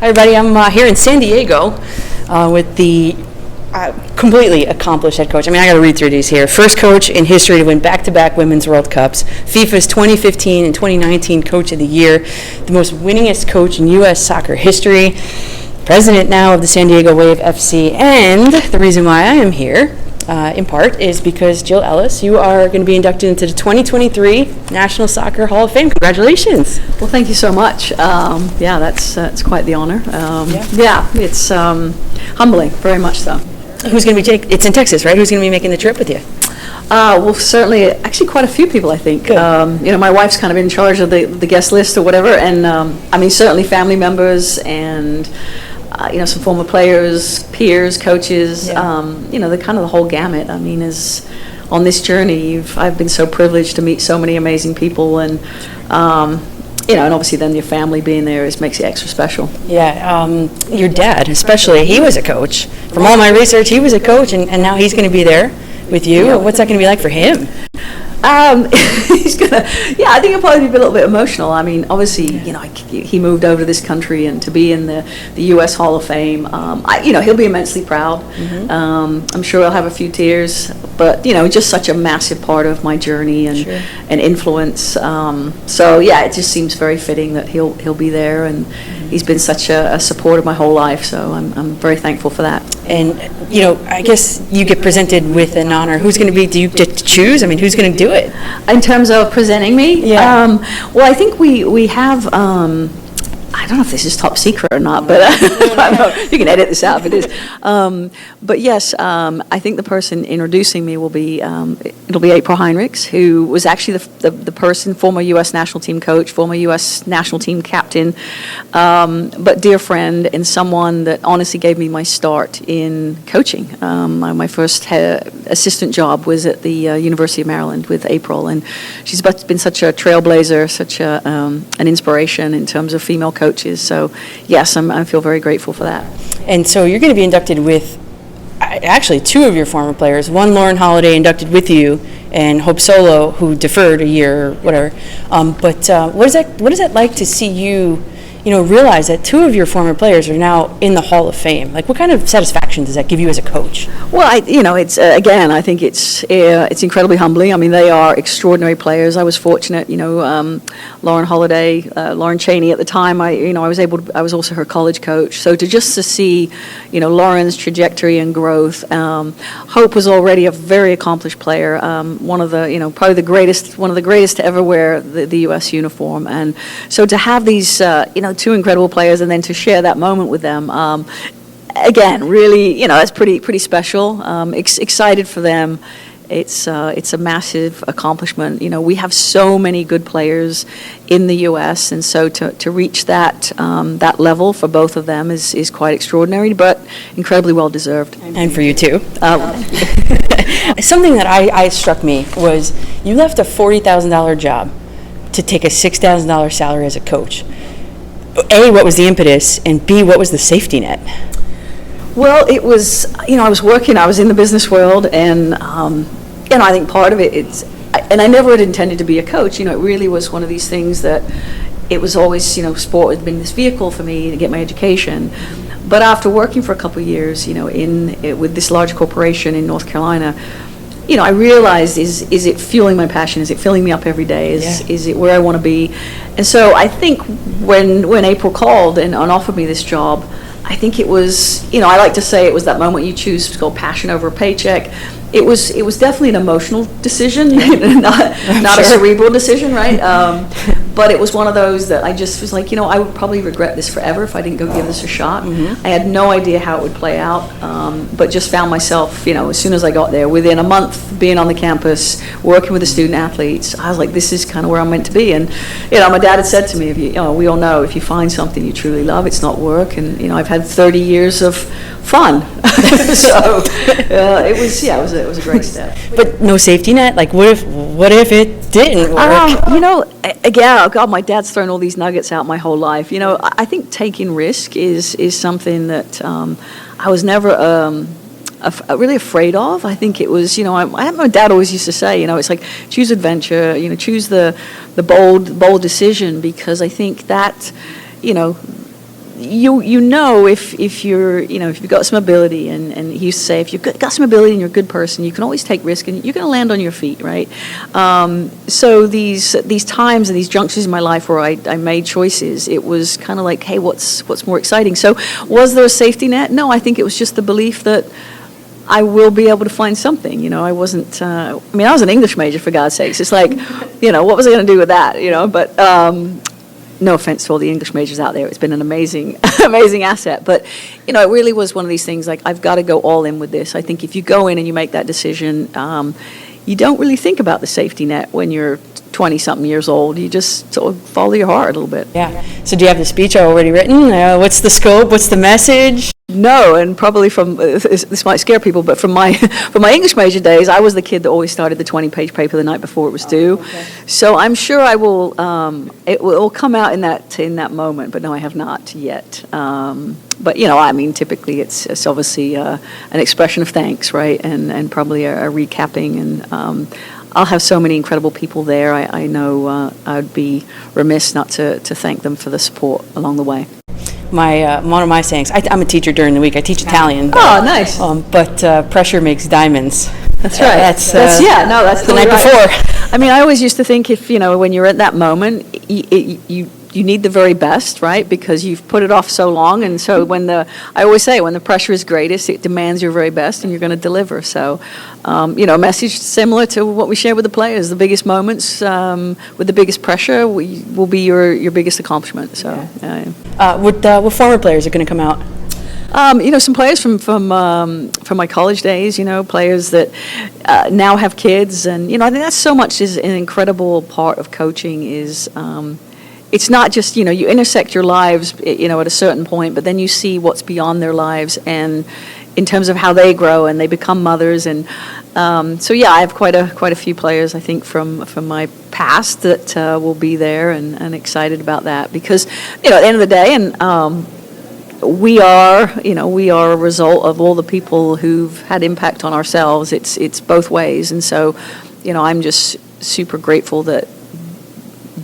Hi, everybody. I'm here in San Diego with the completely accomplished head coach. I mean, I got to read through these here. First coach in history to win back-to-back Women's World Cups, FIFA's 2015 and 2019 Coach of the Year, the most winningest coach in U.S. soccer history, president now of the San Diego Wave FC, and the reason why I am here, in part, is because Jill Ellis, you are going to be inducted into the 2023 National Soccer Hall of Fame. Congratulations. Well, thank you so much. Yeah, that's quite the honor. Yeah, it's humbling, very much so. Who's going to be it's in Texas, right? Who's going to be making the trip with you? Well, certainly, actually quite a few people, I think. My wife's kind of in charge of the guest list or whatever, and I mean, certainly family members and some former players, peers, coaches, the kind of the whole gamut. I mean, on this journey, I've been so privileged to meet so many amazing people, and and obviously then your family being there makes it extra special. Yeah, your dad especially, he was a coach. From all my research, he was a coach, and now he's going to be there with you. Yeah. What's that going to be like for him? I think he'll probably be a little bit emotional. I mean, obviously, he moved over to this country, and to be in the U.S. Hall of Fame, he'll be immensely proud. Mm-hmm. I'm sure he'll have a few tears, but just such a massive part of my journey and influence. So yeah, it just seems very fitting that he'll be there, and he's been such a support of my whole life. So I'm very thankful for that. And I guess you get presented with an honor. Who's going to be? Do you get to choose? I mean, who's going to do it? In terms of presenting me? Yeah. Well, I think we have, I don't know if this is top secret or not, but you can edit this out if it is. But yes, I think the person introducing me will be, it'll be April Heinrichs, who was actually the person, former U.S. national team coach, former U.S. national team captain, but dear friend and someone that honestly gave me my start in coaching. My first assistant job was at the University of Maryland with April, and she's been such a trailblazer, such an inspiration in terms of female coaches. So yes, I feel very grateful for that. And so you're going to be inducted with actually two of your former players. One, Lauren Holiday, inducted with you, and Hope Solo, who deferred a year or whatever. But what is that like to see you realize that two of your former players are now in the Hall of Fame? Like, what kind of satisfaction does that give you as a coach? Well, it's again, I think it's incredibly humbling. I mean, they are extraordinary players. I was fortunate, Lauren Holiday, Lauren Cheney at the time. I was also her college coach. So to see, Lauren's trajectory and growth. Hope was already a very accomplished player. One of the, probably one of the greatest to ever wear the U.S. uniform. And so to have these, two incredible players, and then to share that moment with them, again, really, that's pretty special. Excited for them. It's a massive accomplishment. We have so many good players in the U.S., and so to reach that level for both of them is quite extraordinary, but incredibly well deserved. And for you too. Something that I struck me was you left a $40,000 job to take a $6,000 salary as a coach. A, what was the impetus, and B, what was the safety net? Well, it was, I was in the business world, and I think part of it, and I never had intended to be a coach. It really was one of these things that it was always, sport had been this vehicle for me to get my education. But after working for a couple of years, with this large corporation in North Carolina, I realized, is it fueling my passion? Is it filling me up every day? Is it where I want to be? And so I think when April called and offered me this job, I think it was, I like to say it was that moment you choose to go passion over a paycheck. It was definitely an emotional decision, not a cerebral decision, right? But it was one of those that I just was like, I would probably regret this forever if I didn't go give this a shot. Mm-hmm. I had no idea how it would play out, but just found myself, as soon as I got there, within a month being on the campus, working with the student athletes, I was like, this is kind of where I'm meant to be. And, my dad had said to me, we all know, if you find something you truly love, it's not work. And, I've had 30 years of fun. So it was a great step. But no safety net? Like, what if it didn't work? Again, oh God, my dad's thrown all these nuggets out my whole life. I think taking risk is something that I was never really afraid of. I think it was, my dad always used to say, it's like choose adventure, choose the bold decision, because I think that, you know if you're, if you've got some ability, and he used to say, if you've got some ability and you're a good person, you can always take risk and you're going to land on your feet, right? So these times and these junctures in my life where I made choices, it was kind of like, hey, what's more exciting? So was there a safety net? No, I think it was just the belief that I will be able to find something. I wasn't, I was an English major, for God's sakes. It's like, what was I going to do with that, but no offense to all the English majors out there. It's been an amazing, amazing asset. But, it really was one of these things, like, I've got to go all in with this. I think if you go in and you make that decision, you don't really think about the safety net when you're 20-something years old. You just sort of follow your heart a little bit. Yeah. So do you have the speech already written? What's the scope? What's the message? No, and probably from, this might scare people, but from my English major days, I was the kid that always started the 20-page paper the night before it was due. Okay. So I'm sure I will, it will come out in that moment, but no, I have not yet. But, typically it's obviously an expression of thanks, right, and probably a recapping, and I'll have so many incredible people there. I know I'd be remiss not to thank them for the support along the way. One of my sayings, I'm a teacher during the week. I teach Italian. Oh, nice. But pressure makes diamonds. That's right. That's the night before. I always used to think, if when you're at that moment, you need the very best, right? Because you've put it off so long, and so I always say, when the pressure is greatest, it demands your very best, and you're going to deliver. So, a message similar to what we share with the players: the biggest moments with the biggest pressure will be your biggest accomplishment. So, what former players are going to come out? Some players from my college days, players that now have kids, and I think that's so much is an incredible part of coaching is. It's not just, you intersect your lives, at a certain point, but then you see what's beyond their lives, and in terms of how they grow and they become mothers. And I have quite a few players, I think, from my past that will be there, and excited about that, because, at the end of the day, and we are a result of all the people who've had impact on ourselves. It's both ways, and so, I'm just super grateful that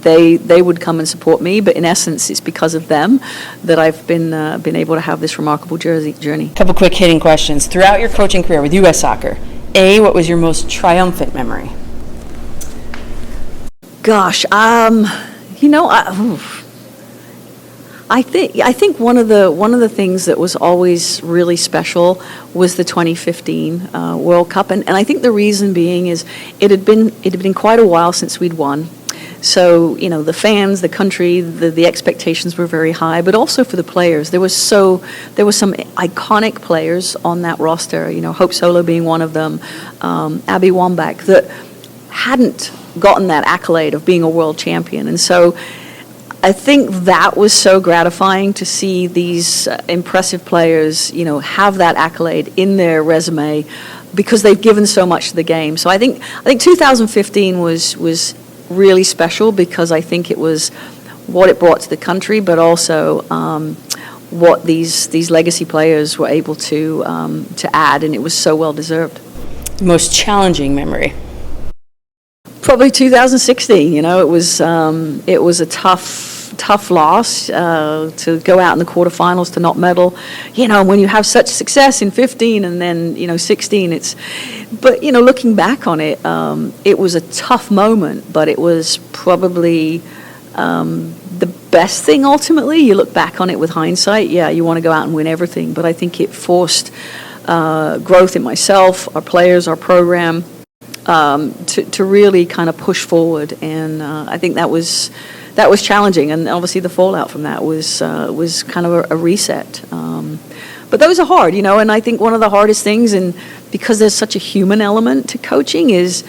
they would come and support me, but in essence, it's because of them that I've been able to have this remarkable journey. A couple quick hitting questions. Throughout your coaching career with U.S. Soccer, what was your most triumphant memory? Gosh, I think one of the things that was always really special was the 2015 World Cup, and I think the reason being is it had been quite a while since we'd won. So, the fans, the country, the expectations were very high, but also for the players. There were some iconic players on that roster, Hope Solo being one of them, Abby Wambach, that hadn't gotten that accolade of being a world champion. And so I think that was so gratifying to see these impressive players, have that accolade in their resume, because they've given so much to the game. So I think 2015 was really special, because I think it was what it brought to the country, but also what these legacy players were able to add, and it was so well deserved. Most challenging memory? Probably 2016. It was a tough loss to go out in the quarterfinals to not medal. When you have such success in 15 and then 16, but looking back on it, it was a tough moment, but it was probably the best thing ultimately. You look back on it with hindsight, you want to go out and win everything, but I think it forced growth in myself, our players, our program, to really kind of push forward, and I think that was challenging, and obviously the fallout from that was kind of a reset. But those are hard, and I think one of the hardest things, and because there's such a human element to coaching, is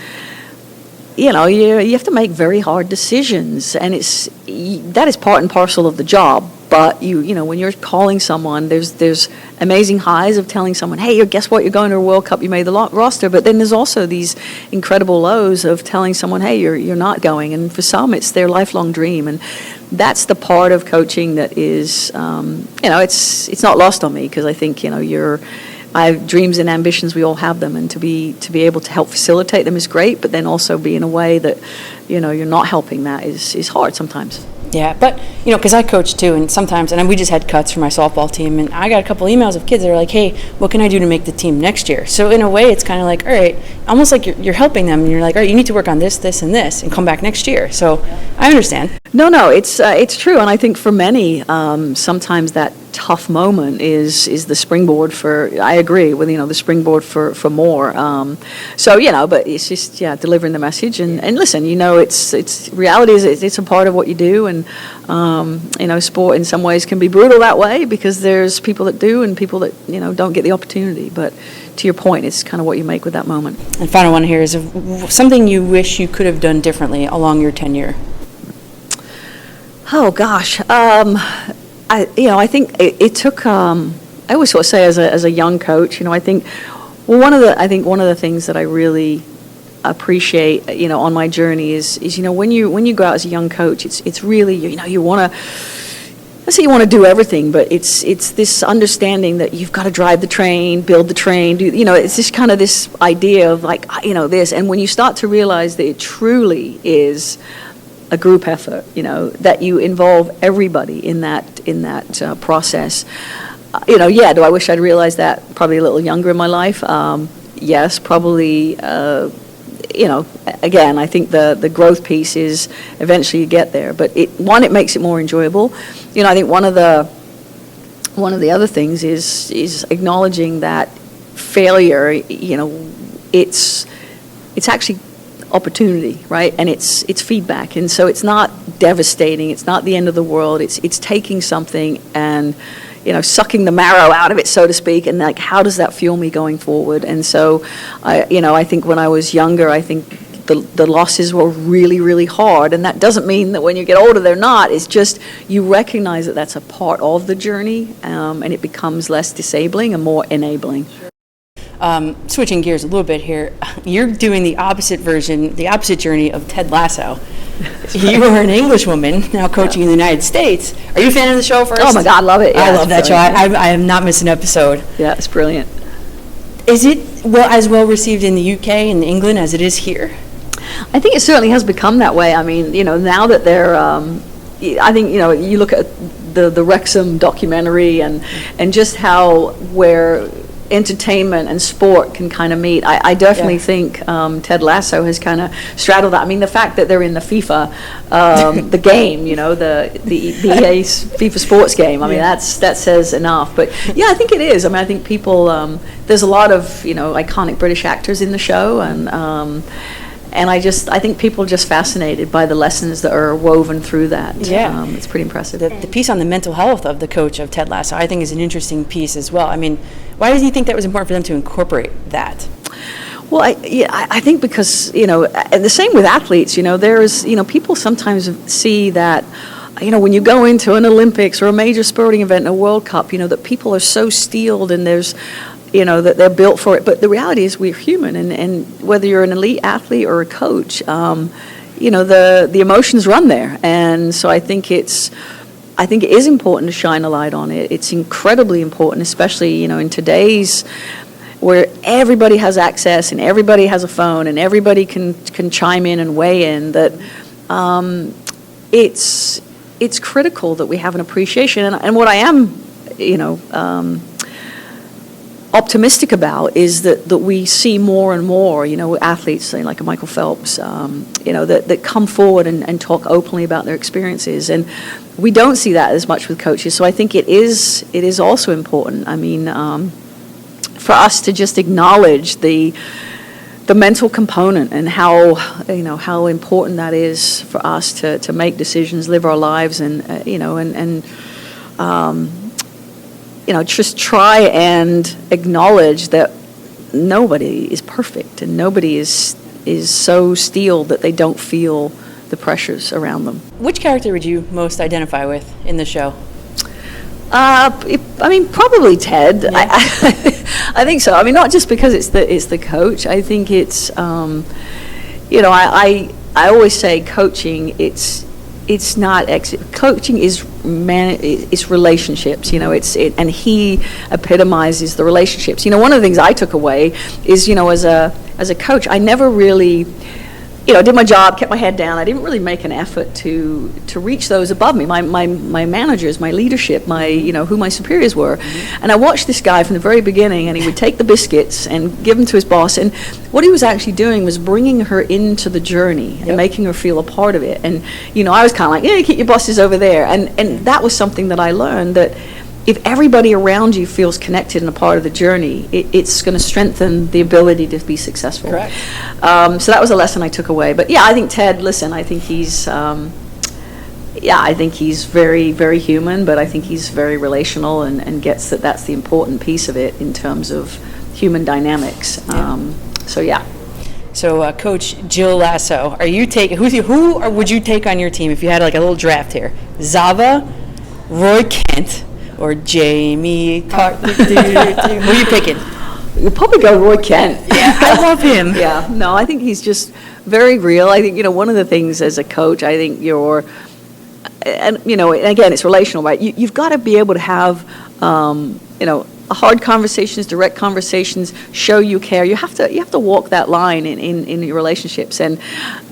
you have to make very hard decisions, and that is part and parcel of the job. But when you're calling someone, there's amazing highs of telling someone, hey, guess what, you're going to a World Cup, you made the roster. But then there's also these incredible lows of telling someone, hey, you're not going. And for some, it's their lifelong dream. And that's the part of coaching that is, it's not lost on me, because I think, I have dreams and ambitions, we all have them, and to be able to help facilitate them is great, but then also be in a way that, you're not helping that is hard sometimes. Yeah, but, because I coach too, and sometimes, and we just had cuts for my softball team, and I got a couple emails of kids that are like, hey, what can I do to make the team next year? So in a way, it's kind of like, all right, almost like you're helping them, and you're like, all right, you need to work on this, this, and this, and come back next year. So I understand. No, it's true, and I think for many, sometimes that tough moment is the springboard for. I agree with the springboard for more. But it's just delivering the message and listen. It's reality is it's a part of what you do, and sport in some ways can be brutal that way because there's people that do and people that don't get the opportunity. But to your point, it's kind of what you make with that moment. And final one here is something you wish you could have done differently along your tenure. Oh gosh. I think it took. I always sort of say as a young coach, I think one of the things that I really appreciate, on my journey is when you go out as a young coach, it's really you want to. Let's say you want to do everything, but it's this understanding that you've got to drive the train, build the train, it's this kind of this idea of like this, and when you start to realize that it truly is a group effort, that you involve everybody in that process. Do I wish I'd realized that probably a little younger in my life? Yes, probably. Again, I think the growth piece is eventually you get there, but it makes it more enjoyable. I think one of the other things is acknowledging that failure. It's actually opportunity, right? And it's feedback, and so it's not devastating. It's not the end of the world. It's taking something and sucking the marrow out of it, so to speak, and like how does that fuel me going forward? And so I think when I was younger, I think the losses were really, really hard, and that doesn't mean that when you get older they're not. It's just you recognize that that's a part of the journey, and it becomes less disabling and more enabling. Switching gears a little bit here, you're doing the opposite journey of Ted Lasso. You are an English woman now coaching in the United States. Are you a fan of the show first? Oh my God, love it. Yeah, I love that show. I have not missed an episode. Yeah, it's brilliant. Is it as well received in the UK and England as it is here? I think it certainly has become that way. I mean, now that they're, I think, you look at the Wrexham documentary and just where entertainment and sport can kind of meet. I definitely think Ted Lasso has kind of straddled that. I mean, the fact that they're in the FIFA, the game, the EA FIFA sports game. I mean, that says enough. But yeah, I think it is. I mean, I think people. There's a lot of iconic British actors in the show, and I think people are just fascinated by the lessons that are woven through that. Yeah. It's pretty impressive. The piece on the mental health of the coach of Ted Lasso, I think, is an interesting piece as well. I mean, why do you think that was important for them to incorporate that? Well, I think because, and the same with athletes, there's, people sometimes see that, when you go into an Olympics or a major sporting event, a World Cup, that people are so steeled and there's, that they're built for it. But the reality is we're human, and whether you're an elite athlete or a coach, the emotions run there. And so I think it is important to shine a light on it. It's incredibly important, especially, in today's where everybody has access and everybody has a phone and everybody can chime in and weigh in, that it's critical that we have an appreciation. And what I am, optimistic about is that we see more and more, athletes like Michael Phelps, that come forward and talk openly about their experiences, and we don't see that as much with coaches. So I think it is also important. I mean, for us to just acknowledge the mental component and how important that is for us to make decisions, live our lives, and just try and acknowledge that nobody is perfect and nobody is so steeled that they don't feel the pressures around them. Which character would you most identify with in the show? Probably Ted. Yeah. I think so. I mean, not just because it's the coach. I think it's, I always say coaching. It's not coaching is it's relationships, and he epitomizes the relationships. One of the things I took away is, as a coach, I never really I did my job, kept my head down. I didn't really make an effort to reach those above me, my managers, my leadership, who my superiors were. And I watched this guy from the very beginning, and he would take the biscuits and give them to his boss. And what he was actually doing was bringing her into the journey and making her feel a part of it. And, I was kind of like, yeah, keep your bosses over there. And that was something that I learned, that if everybody around you feels connected and a part of the journey, it's going to strengthen the ability to be successful. Correct. So that was a lesson I took away. But yeah, I think Ted, listen, I think he's, I think he's very, very human, but I think he's very relational and gets that that's the important piece of it in terms of human dynamics. So yeah. So, Coach Jill Lasso, are you taking who would you take on your team if you had like a little draft here? Zava, Roy Kent, or Jamie Who are you picking? You'll probably go Roy Kent. Yeah, I love him. Yeah, no, I think he's just very real. I think, one of the things as a coach, I think and again, it's relational, right? You've got to be able to have, hard conversations, direct conversations, show you care. You have to walk that line in your relationships. And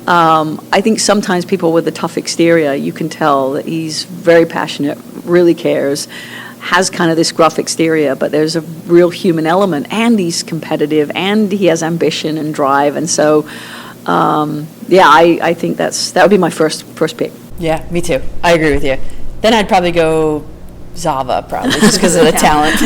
I think sometimes people with a tough exterior, you can tell that he's very passionate, really cares, has kind of this gruff exterior, but there's a real human element, and he's competitive, and he has ambition and drive. And so, I think that would be my first pick. Yeah, me too. I agree with you. Then I'd probably go Zava, just because of the talent.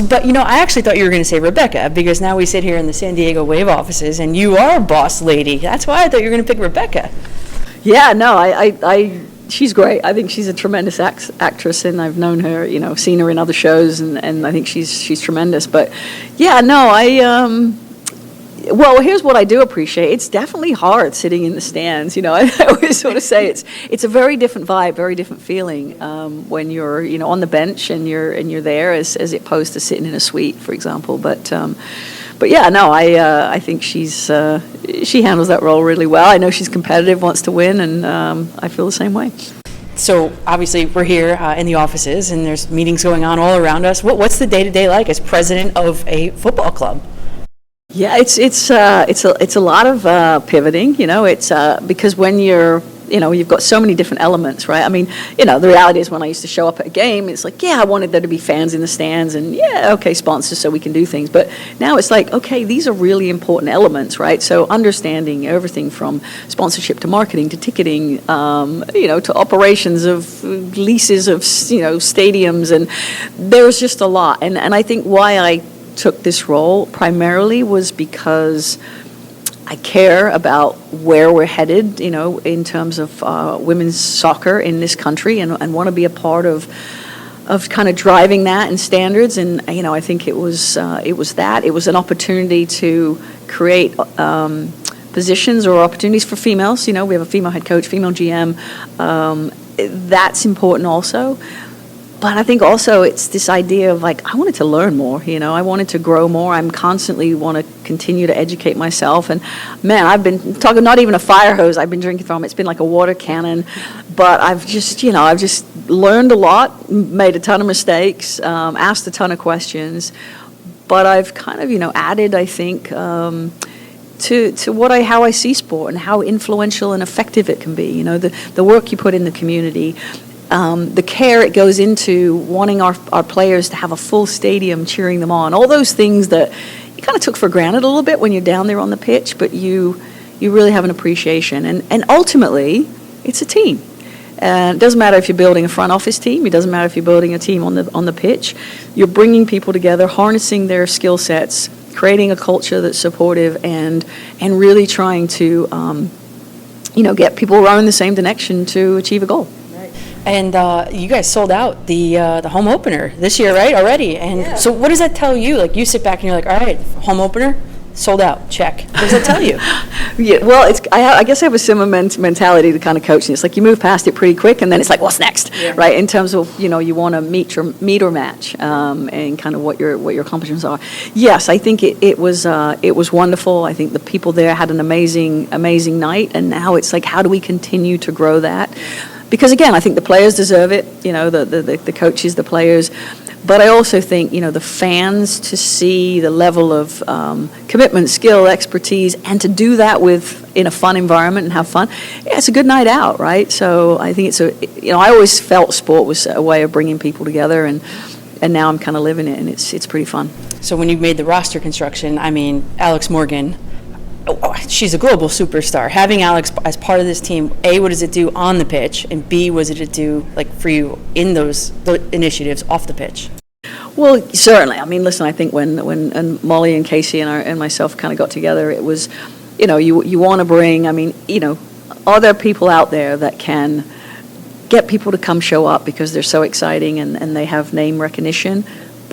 But I actually thought you were going to say Rebecca, because now we sit here in the San Diego Wave offices, and you are a boss lady. That's why I thought you were going to pick Rebecca. Yeah, no, she's great. I think she's a tremendous actress, and I've known her, seen her in other shows, and I think she's tremendous. But yeah, no, well, here's what I do appreciate. It's definitely hard sitting in the stands. I always sort of say it's a very different vibe, very different feeling when you're on the bench and you're there as opposed to sitting in a suite, for example. But yeah, no, I think she handles that role really well. I know she's competitive, wants to win, and I feel the same way. So obviously we're here in the offices, and there's meetings going on all around us. What's the day-to-day like as president of a football club? Yeah, it's a lot of pivoting. It's because when you've got so many different elements, right? I mean, the reality is when I used to show up at a game, it's like, yeah, I wanted there to be fans in the stands, and yeah, okay, sponsors so we can do things. But now it's like, okay, these are really important elements, right? So understanding everything from sponsorship to marketing to ticketing, to operations of leases of stadiums, and there's just a lot. And I think why I took this role primarily was because I care about where we're headed, in terms of women's soccer in this country, and want to be a part of kind of driving that and standards. And I think it was an opportunity to create positions or opportunities for females. We have a female head coach, female GM. That's important also. But I think also it's this idea of like, I wanted to learn more, I wanted to grow more. I'm constantly want to continue to educate myself. And man, I've been talking, not even a fire hose I've been drinking from. It's been like a water cannon. But I've just learned a lot, made a ton of mistakes, asked a ton of questions. But I've kind of, added, I think, to how I see sport and how influential and effective it can be. The work you put in the community. The care it goes into wanting our players to have a full stadium cheering them on. All those things that you kind of took for granted a little bit when you're down there on the pitch, but you really have an appreciation. And ultimately, it's a team. It doesn't matter if you're building a front office team. It doesn't matter if you're building a team on the pitch. You're bringing people together, harnessing their skill sets, creating a culture that's supportive, and really trying to get people rowing the same direction to achieve a goal. And you guys sold out the home opener this year, right, already? And so what does that tell you? Like, you sit back and you're like, all right, home opener, sold out, check. What does that tell you? Yeah, well, I guess I have a similar mentality to kind of coaching. It's like you move past it pretty quick, and then it's like, what's next, right? In terms of, you want to meet or match, and kind of what your accomplishments are. Yes, I think it was wonderful. I think the people there had an amazing night, and now it's like, how do we continue to grow that? because again, I think the players deserve it, the coaches, the players. But I also think, the fans, to see the level of commitment, skill, expertise, and to do that in a fun environment and have fun, it's a good night out, right? So I think I always felt sport was a way of bringing people together, and now I'm kind of living it, and it's pretty fun. So when you made the roster construction, I mean, Alex Morgan, she's a global superstar. Having Alex as part of this team, A, what does it do on the pitch, and B, what does it do for you in those initiatives off the pitch? Well, certainly. I mean, listen, I think when Molly and Casey and myself kind of got together, it was, you want to bring, are there people out there that can get people to come show up because they're so exciting and they have name recognition?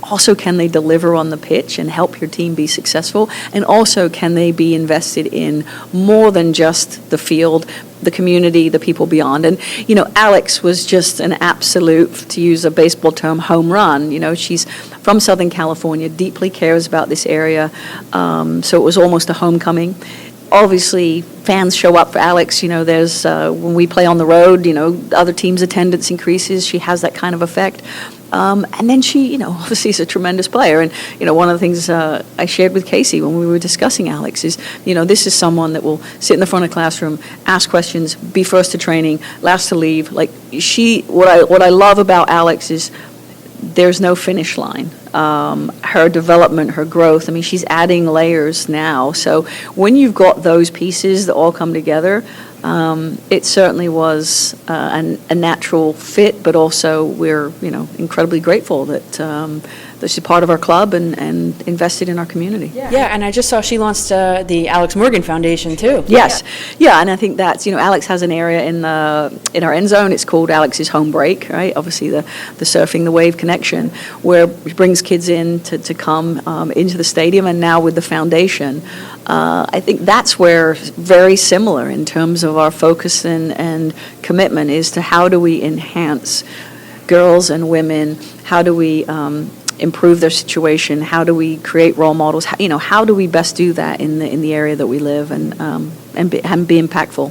Also, can they deliver on the pitch and help your team be successful? And also, can they be invested in more than just the field, the community, the people beyond? And, Alex was just an absolute, to use a baseball term, home run. She's from Southern California, deeply cares about this area. So it was almost a homecoming. Obviously, fans show up for Alex. There's when we play on the road, other teams' attendance increases. She has that kind of effect. And then she, obviously is a tremendous player. And, one of the things I shared with Casey when we were discussing Alex is, this is someone that will sit in the front of the classroom, ask questions, be first to training, last to leave. What I love about Alex is there's no finish line. Her development, her growth, she's adding layers now. So when you've got those pieces that all come together, it certainly was a natural fit, but also we're, incredibly grateful that she's part of our club and invested in our community. Yeah, and I just saw she launched the Alex Morgan Foundation too. Yes, yeah, and I think that's, Alex has an area in our end zone. It's called Alex's Home Break, right? Obviously the surfing the wave connection, where it brings kids in to come into the stadium, and now with the foundation. I think that's where very similar in terms of our focus and commitment is to how do we enhance girls and women, how do we improve their situation, how do we create role models, how do we best do that in the area that we live and be impactful.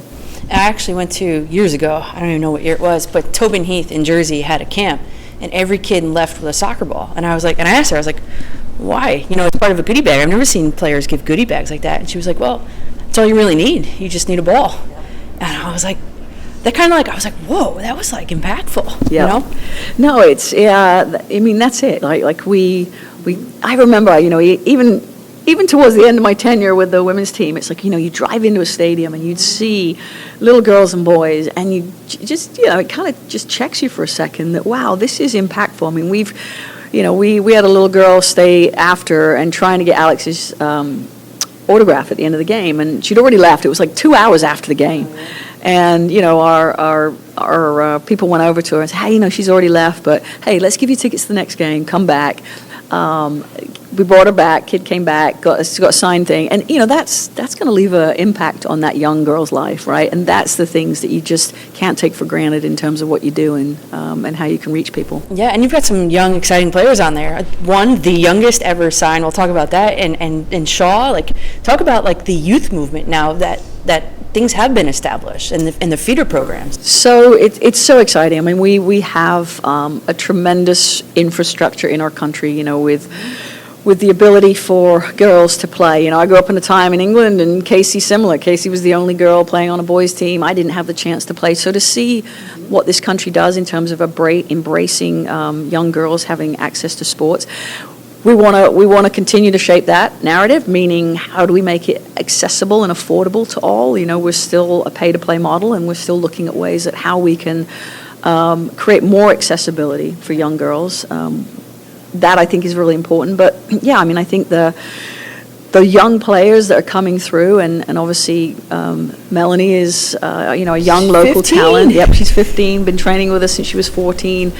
I actually went to, years ago, I don't even know what year it was, but Tobin Heath in Jersey had a camp, and every kid left with a soccer ball. And I was like, and I asked her, I was like, why? It's part of a goodie bag. I've never seen players give goodie bags like that. And she was like, well, that's all you really need. You just need a ball. And I was like, I was like, whoa, that was impactful, No, it's, that's it. I remember, even towards the end of my tenure with the women's team, it's you drive into a stadium and you'd see little girls and boys, and you just, it kind of just checks you for a second that, wow, this is impactful. We had a little girl stay after and trying to get Alex's autograph at the end of the game, and she'd already left. It was 2 hours after the game. And, our people went over to her and said, hey, she's already left, but hey, let's give you tickets to the next game, come back. We brought her back, kid came back, got a signed thing, and, that's going to leave an impact on that young girl's life, right? And that's the things that you just can't take for granted in terms of what you do and how you can reach people. Yeah, and you've got some young, exciting players on there. One, the youngest ever signed, we'll talk about that, and Shaw, talk about, the youth movement now that things have been established in the feeder programs. So it's so exciting. We have a tremendous infrastructure in our country, with the ability for girls to play. I grew up in a time in England, and Casey similar. Casey was the only girl playing on a boys' team. I didn't have the chance to play. So to see what this country does in terms of embracing young girls having access to sports, we want to continue to shape that narrative, meaning how do we make it accessible and affordable to all? We're still a pay-to-play model, and we're still looking at ways at how we can create more accessibility for young girls. That I think is really important. But yeah, I think the young players that are coming through, and obviously Melanie is a young local 15. talent. Yep, she's 15, been training with us since she was 14.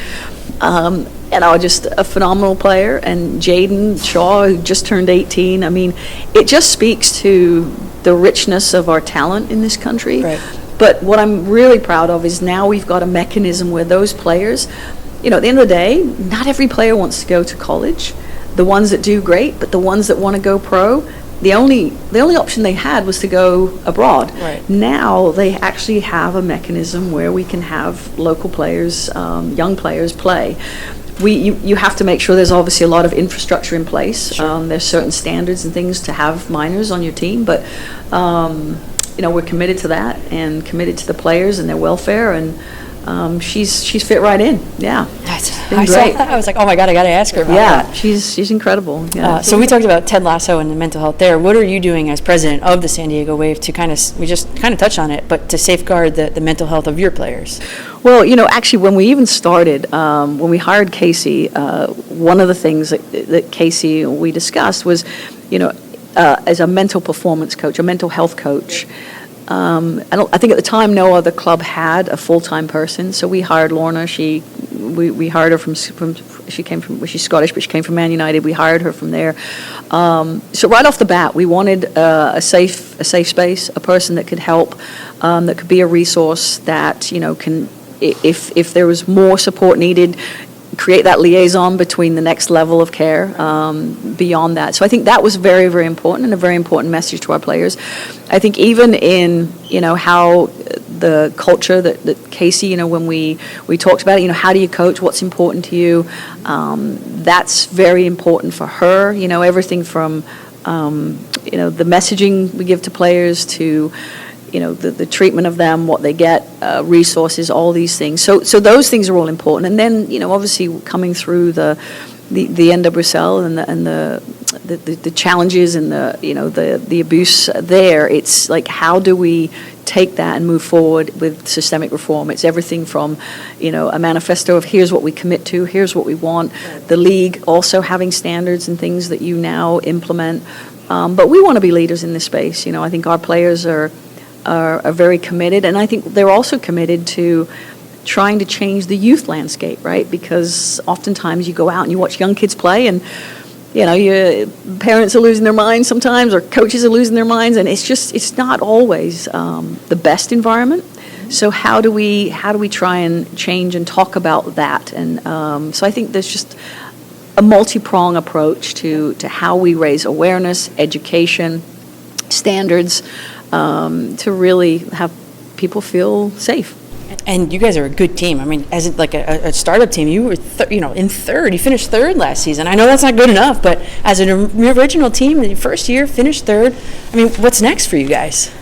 Just a phenomenal player. And Jaden Shaw, who just turned 18. It just speaks to the richness of our talent in this country. Right. But what I'm really proud of is now we've got a mechanism where those players, at the end of the day, not every player wants to go to college. The ones that do, great, but the ones that want to go pro, the only option they had was to go abroad. Right. Now they actually have a mechanism where we can have local players, young players play. You have to make sure there's obviously a lot of infrastructure in place. Sure. There's certain standards and things to have minors on your team, but we're committed to that and committed to the players and their welfare, and she's fit right in. Yeah, I saw that. I was like, oh my God, I got to ask her about that. Yeah, she's incredible. Yeah. So we talked about Ted Lasso and the mental health there. What are you doing as president of the San Diego Wave to we just kind of touched on it, but to safeguard the mental health of your players? Well, actually, when we even started, when we hired Casey, one of the things that Casey we discussed was, as a mental performance coach, a mental health coach. I think at the time no other club had a full-time person, so we hired Lorna. We hired her from she's Scottish, but she came from Man United. We hired her from there. So right off the bat, we wanted a safe space, a person that could help, that could be a resource that can, if there was more support needed, create that liaison between the next level of care beyond that. So I think that was very, very important and a very important message to our players. I think even in, how the culture that Casey, when we talked about it, how do you coach, what's important to you, that's very important for her, everything from, the messaging we give to players to, the treatment of them, what they get, resources, all these things. So those things are all important. And then, obviously coming through the NWSL and the challenges and the abuse there, it's like, how do we take that and move forward with systemic reform? It's everything from, a manifesto of here's what we commit to, here's what we want. The league also having standards and things that you now implement. But we want to be leaders in this space. I think our players are very committed, and I think they're also committed to trying to change the youth landscape, right? Because oftentimes you go out and you watch young kids play, and your parents are losing their minds sometimes, or coaches are losing their minds, and it's not always the best environment. So how do we try and change and talk about that? And so I think there's just a multi-prong approach to how we raise awareness, education, standards, to really have people feel safe. And you guys are a good team. I mean, as like a startup team, you were in third. You finished third last season. I know that's not good enough, but as an original team, the first year, finished third. I mean, what's next for you guys?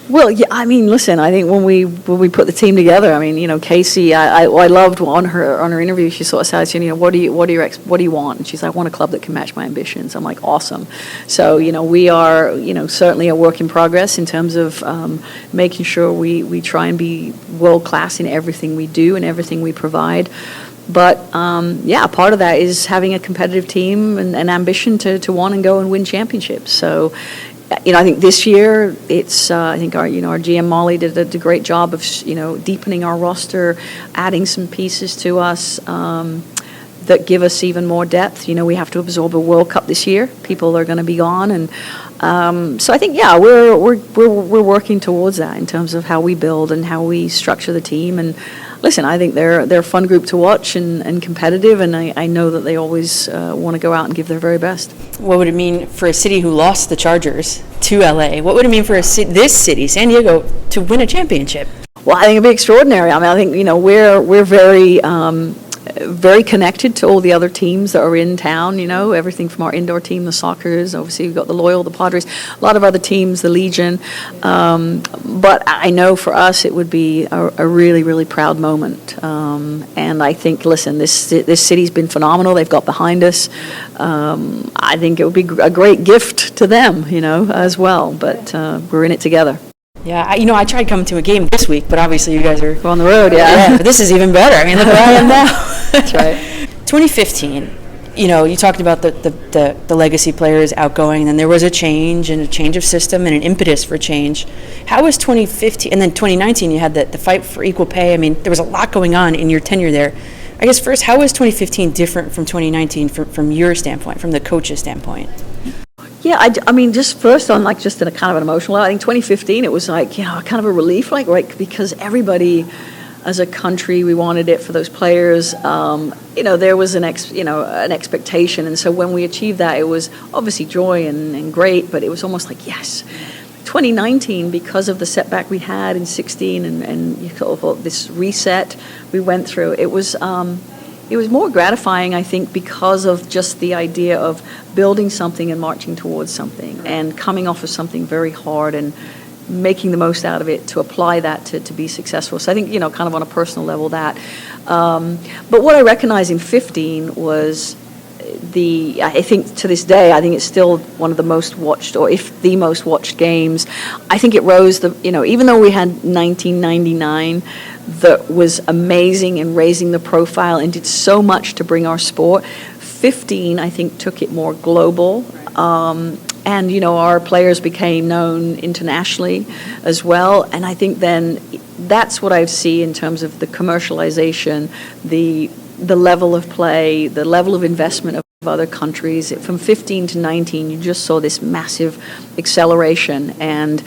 Well, yeah, I mean, listen, I think when we put the team together, I mean, Casey, I loved on her interview, she sort of said, what do you want? And she's like, I want a club that can match my ambitions. I'm like, awesome. So, we are, certainly a work in progress in terms of making sure we try and be world class in everything we do and everything we provide. But part of that is having a competitive team and ambition to want and go and win championships. So, I think this year it's. I think our GM Molly did a great job of deepening our roster, adding some pieces to us that give us even more depth. We have to absorb a World Cup this year. People are going to be gone, and so I think we're working towards that in terms of how we build and how we structure the team. And listen, I think they're a fun group to watch and competitive, and I know that they always want to go out and give their very best. What would it mean for a city who lost the Chargers to LA? What would it mean for this city, San Diego, to win a championship? Well, I think it'd be extraordinary. I mean, I think we're very very connected to all the other teams that are in town, everything from our indoor team, the Soccers, obviously we've got the Loyal, the Padres, a lot of other teams, the Legion. But I know for us it would be a really, really proud moment. And I think, listen, this city's been phenomenal. They've got behind us. I think it would be a great gift to them, as well. But we're in it together. Yeah, I tried coming to a game this week, but obviously you guys are on the road. Yeah, but this is even better. I mean, look where I am now. That's right. 2015, you talked about the legacy players outgoing, and then there was a change of system and an impetus for change. How was 2015, and then 2019 you had the fight for equal pay. I mean, there was a lot going on in your tenure there. I guess first, how was 2015 different from 2019 from your standpoint, from the coach's standpoint? Yeah, I mean, just first on just in a kind of an emotional level, I think 2015 it was kind of a relief, right, because everybody as a country. We wanted it for those players. There was an expectation, and so when we achieved that, it was obviously joy and great, but it was almost like, yes. 2019, because of the setback we had in 16 and this reset we went through, it was more gratifying, I think, because of just the idea of building something and marching towards something and coming off of something very hard and making the most out of it to apply that to be successful. So I think, kind of on a personal level that. But what I recognized in 15 was I think to this day, I think it's still one of the most watched, or if the most watched games. I think it rose even though we had 1999 that was amazing in raising the profile and did so much to bring our sport, 15, I think, took it more global. And, our players became known internationally as well. And I think then that's what I see in terms of the commercialization, the level of play, the level of investment of other countries. From 15 to 19, you just saw this massive acceleration, and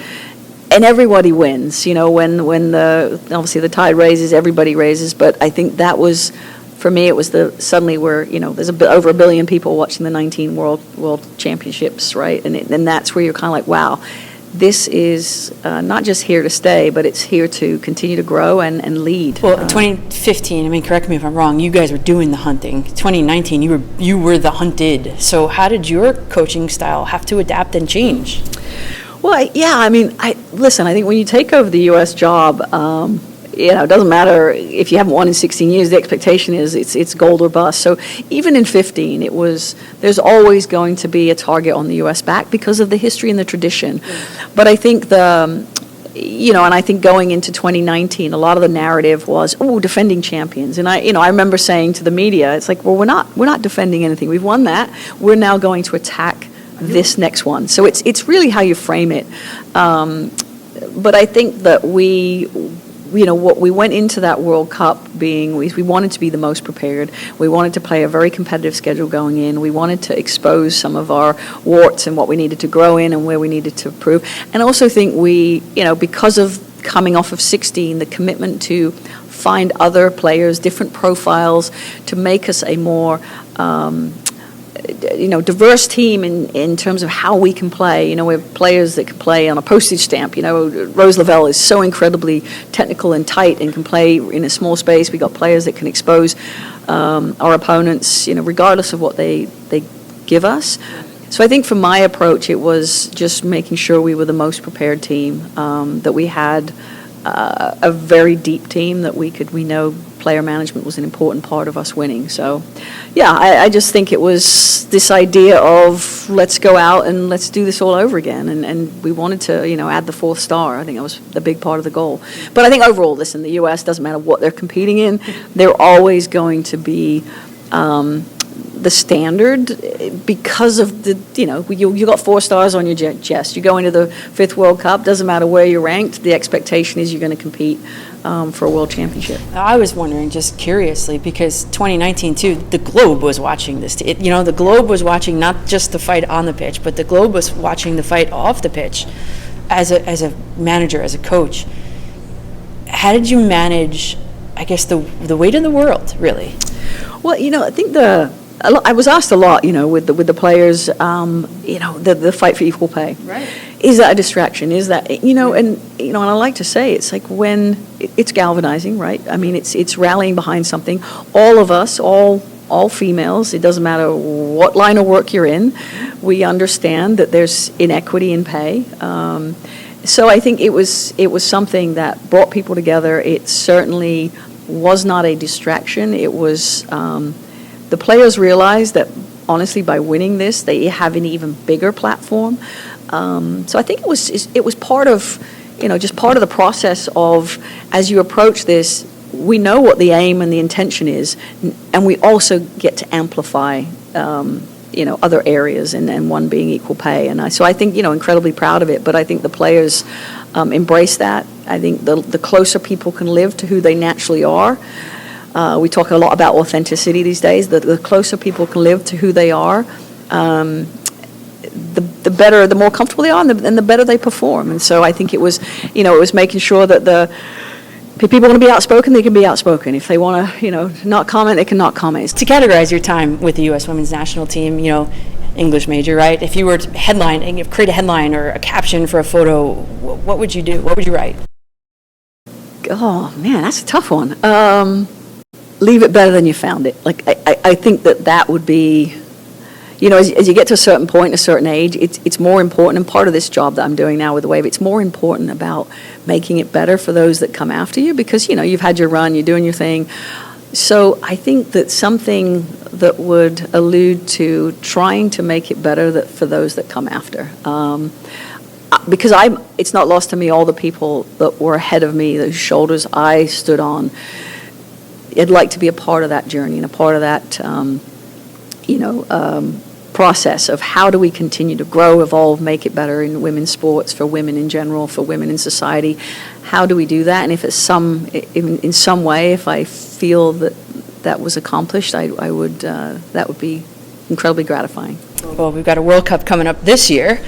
everybody wins. When obviously the tide raises, everybody raises. But I think that was, for me, it was suddenly where there's over 1 billion people watching the 19 World Championships, right? And that's where you're kind of like, wow. This is not just here to stay, but it's here to continue to grow and lead. Well, 2015, I mean, correct me if I'm wrong, you guys were doing the hunting. 2019, you were the hunted. So how did your coaching style have to adapt and change? Well, I think when you take over the U.S. job, it doesn't matter if you haven't won in 16 years, the expectation is it's gold or bust. So even in 15, there's always going to be a target on the U.S. back because of the history and the tradition. But I think and I think going into 2019, a lot of the narrative was, defending champions. And I remember saying to the media, it's like, well, we're not defending anything. We've won that. We're now going to attack this next one. So it's really how you frame it. But I think that what we went into that World Cup being, we wanted to be the most prepared. We wanted to play a very competitive schedule going in. We wanted to expose some of our warts and what we needed to grow in and where we needed to improve. And I also think because of coming off of 16, the commitment to find other players, different profiles, to make us a more diverse team in terms of how we can play. We have players that can play on a postage stamp. Rose Lavelle is so incredibly technical and tight and can play in a small space. We got players that can expose our opponents, regardless of what they give us. So I think for my approach, it was just making sure we were the most prepared team, that we had a very deep team that we know player management was an important part of us winning. So, yeah, I just think it was this idea of let's go out and let's do this all over again. And we wanted to, add the fourth star. I think that was the big part of the goal. But I think overall, listen, the U.S. doesn't matter what they're competing in. They're always going to be the standard because of the, you got 4 stars on your chest. You go into the 5th World Cup, doesn't matter where you're ranked, the expectation is you're going to compete for a world championship. I was wondering, just curiously, because 2019 too, the globe was watching this. The globe was watching not just the fight on the pitch, but the globe was watching the fight off the pitch. As a manager, as a coach, how did you manage, I guess, the weight of the world, really? Well, I think I was asked a lot, with the players, the fight for equal pay. Right. Is that a distraction? Is that, and I like to say it's like when it's galvanizing, right? I mean, it's rallying behind something. All of us, all females, it doesn't matter what line of work you're in, we understand that there's inequity in pay. So I think it was something that brought people together. It certainly was not a distraction. It was, the players realized that, honestly, by winning this, they have an even bigger platform. So I think it was part of, just part of the process of, as you approach this, we know what the aim and the intention is, and we also get to amplify, other areas, and one being equal pay. And so I think, incredibly proud of it, but I think the players embrace that. I think the closer people can live to who they naturally are. We talk a lot about authenticity these days. The closer people can live to who they are, the better, the more comfortable they are, and the better they perform. And so I think it was, it was making sure that If people want to be outspoken, they can be outspoken. If they want to, not comment, they can not comment. To categorize your time with the U.S. women's national team, English major, right? If you were to create a headline or a caption for a photo, what would you do? What would you write? Oh, man, that's a tough one. Leave it better than you found it. Like, I think that would be, as you get to a certain point, a certain age, it's more important, and part of this job that I'm doing now with the Wave, it's more important about making it better for those that come after you, because, you've had your run, you're doing your thing. So I think that something that would allude to trying to make it better for those that come after. Because it's not lost to me all the people that were ahead of me, whose shoulders I stood on. I'd like to be a part of that journey and a part of that, process of how do we continue to grow, evolve, make it better in women's sports, for women in general, for women in society. How do we do that? And if it's in some way, if I feel that was accomplished, I would, that would be incredibly gratifying. Well, we've got a World Cup coming up this year.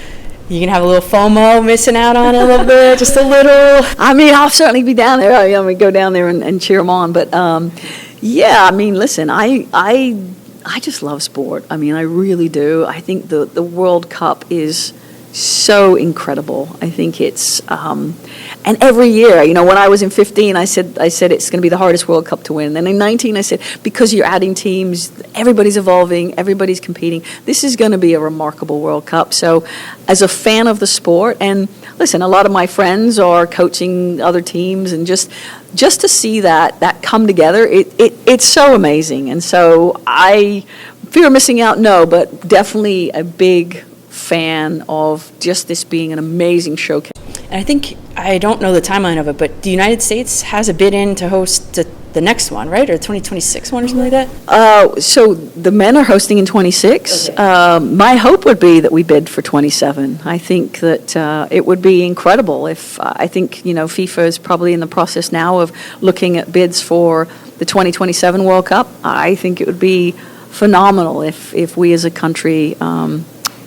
You can have a little FOMO, missing out on it a little bit, just a little. I mean, I'll certainly be down there. I mean, go down there and cheer them on. But yeah, I mean, listen, I just love sport. I mean, I really do. I think the World Cup is so incredible. I think it's, and every year, when I was in 15, I said it's going to be the hardest World Cup to win. And in 19, I said, because you're adding teams, everybody's evolving, everybody's competing, this is going to be a remarkable World Cup. So as a fan of the sport, and listen, a lot of my friends are coaching other teams, and just to see that come together, it's so amazing. And so I fear missing out, no, but definitely a big fan of just this being an amazing showcase. And I think, I don't know the timeline of it, but the United States has a bid in to host the next one, right? Or the 2026 one or something like that? So the men are hosting in 26. Okay. My hope would be that we bid for 27. I think that it would be incredible if, I think, FIFA is probably in the process now of looking at bids for the 2027 World Cup. I think it would be phenomenal if we as a country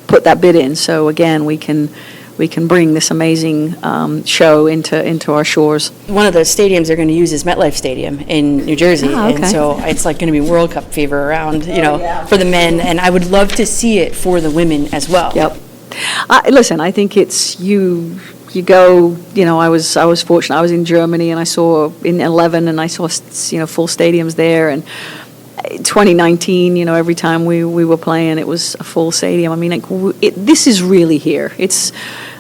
put that bid in. So again, we can bring this amazing show into our shores. One of the stadiums they're going to use is MetLife Stadium in New Jersey, okay. And so it's like going to be World Cup fever around, for the men, and I would love to see it for the women as well. Yep. Listen, I think it's you go. I was fortunate. I was in Germany, and I saw in 11, and I saw full stadiums there, and 2019, every time we were playing, it was a full stadium. I mean, this is really here. It's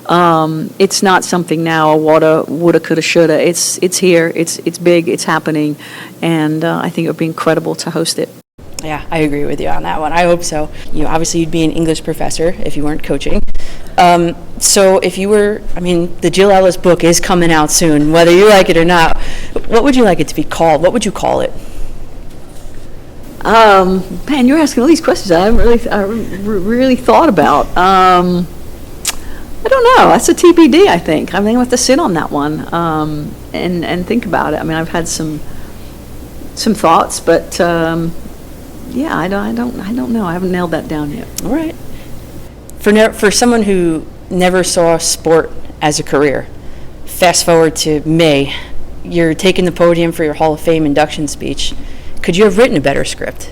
not something now, woulda, coulda, shoulda. It's here. It's big. It's happening, and I think it would be incredible to host it. Yeah, I agree with you on that one. I hope so. Obviously, you'd be an English professor if you weren't coaching. So if you were, the Jill Ellis book is coming out soon, whether you like it or not. What would you like it to be called? What would you call it? Man, you're asking all these questions I haven't really thought about. I don't know. That's a TBD, I think. I have to sit on that one and think about it. I mean, I've had some thoughts, but yeah, I don't know. I haven't nailed that down yet. All right. For someone who never saw sport as a career, fast forward to May, you're taking the podium for your Hall of Fame induction speech. Could you have written a better script?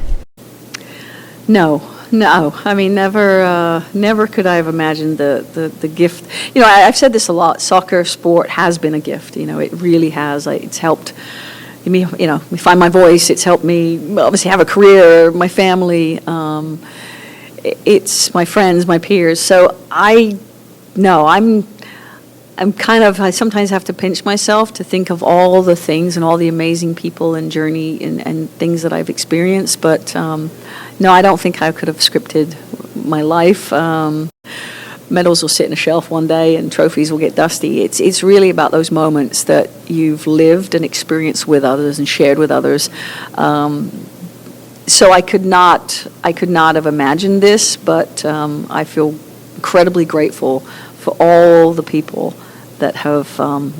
No. I mean, never could I have imagined the gift. I've said this a lot. Soccer, sport has been a gift. It really has. It's helped me, find my voice. It's helped me obviously have a career, my family. It's my friends, my peers. So I sometimes have to pinch myself to think of all the things and all the amazing people and journey and things that I've experienced. But no, I don't think I could have scripted my life. Medals will sit in a shelf one day and trophies will get dusty. It's really about those moments that you've lived and experienced with others and shared with others. So I could not have imagined this, but I feel incredibly grateful for all the people that have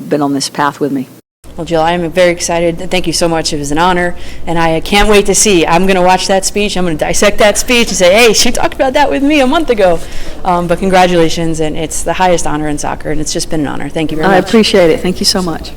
been on this path with me. Well, Jill, I am very excited. Thank you so much. It was an honor, and I can't wait to see. I'm going to watch that speech. I'm going to dissect that speech and say, hey, she talked about that with me a month ago. But congratulations, and it's the highest honor in soccer, and it's just been an honor. Thank you very much. I appreciate it. Thank you so much.